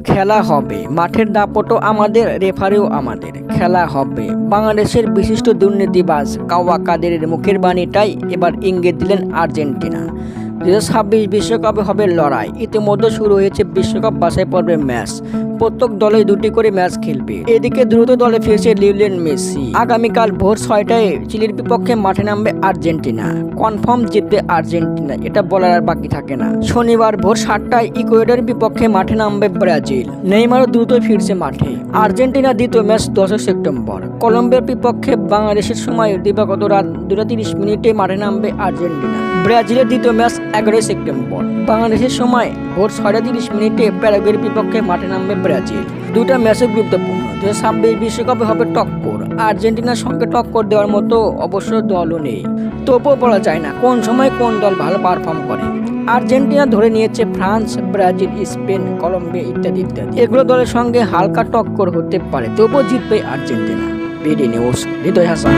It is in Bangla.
খেলা হবে, মাঠের দাপটও আমাদের, রেফারিও আমাদের। খেলা হবে। বাংলাদেশের বিশিষ্ট দুর্নীতিবাজ কাওয়া কাদেরের মুখের বাণীটাই এবার ইঙ্গিত দিলেন আর্জেন্টিনা। 2026 বিশ্বকাপে হবে লড়াই। ইতিমধ্যে শুরু হয়েছে বিশ্বকাপ বাছাই পর্বের ম্যাচ। প্রত্যেক দলে দুটি করে ম্যাচ খেলবে। এদিকে দ্রুত দলে ফিরছে লিওনেল মেসি। আগামীকাল ভোর 6টায় চিলির বিপক্ষে মাঠে নামবে আর্জেন্টিনা। কনফার্ম জিতবে আর্জেন্টিনা, এটা বলার আর বাকি থাকে না। শনিবার ভোর 7টায় ইকুয়েডরের বিপক্ষে মাঠে নামবে ব্রাজিল। নেইমারও দ্রুত ফিরছে মাঠে। আর্জেন্টিনা দ্বিতীয় ম্যাচ 10 সেপ্টেম্বর। কলম্বিয়ার বিপক্ষে বাংলাদেশের সময় দিবাগত রাত 2:30 মিনিটে মাঠে নামবে আর্জেন্টিনা। ব্রাজিলের দ্বিতীয় ম্যাচ 11 সেপ্টেম্বর। বাংলাদেশের সময় ভোর 6:30 মিনিটে প্যারাগুয়ের বিপক্ষে মাঠে নামবে ব্রাজিল। দুটা ম্যাচে গুরুত্বপূর্ণ। 2026 বিশ্বকাপে হবে টক্কর। আর্জেন্টিনার সঙ্গে টক্কর দেওয়ার মতো অবশ্য দলও নেই। তবুও বলা যায় না কোন সময় কোন দল ভালো পারফর্ম করে। আর্জেন্টিনা ধরে নিয়েছে ফ্রান্স, ব্রাজিল, স্পেন, কলম্বিয়া ইত্যাদি ইত্যাদি। এগুলো দলের সঙ্গে হালকা টক্কর হতে পারে, তবুও জিতবে আর্জেন্টিনা। বিডি নিউজ, হৃদয় হাসান।